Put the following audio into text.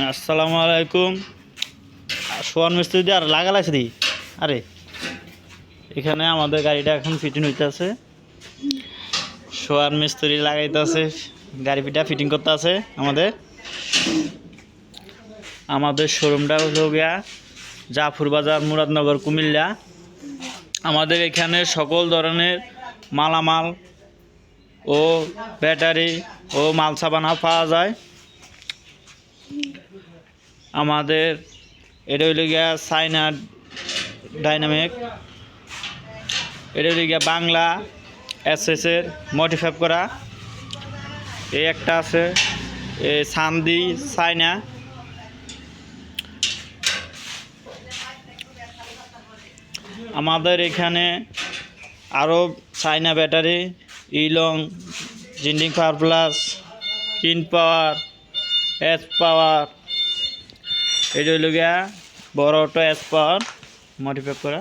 আসসালামু আলাইকুম। সোয়ান মিস্ত্রি দিয়ে আর লাগা লাগছে দি। আরে এখানে আমাদের গাড়িটা এখন ফিটিং হইতেছে। সোয়ান মিস্ত্রি লাগাইতেছে, গাড়ি পিটা ফিটিং করতে আছে। আমাদের শোরুমটা হলো গিয়া জাফর বাজার, মুরাদনগর, কুমিল্লা। আমাদের এখানে সকল ধরনের মালামাল ও ব্যাটারি ও মাল সাবানা পাওয়া যায়। আমাদের এটা হইল গিয়া চাইনা ডাইনামিক, এটা হইল গিয়া বাংলা এসএসের মডিফাই করা। এই একটা আছে সান্দি চাইনা। আমাদের এখানে আরও চাইনা ব্যাটারি, ইলং, জিন্ডিং পাওয়ার প্লাস, কিন পাওয়ার, এস পাওয়ার, এটা হইল গিয়া বড় অটো এস পাওয়ার মডিফাই করা।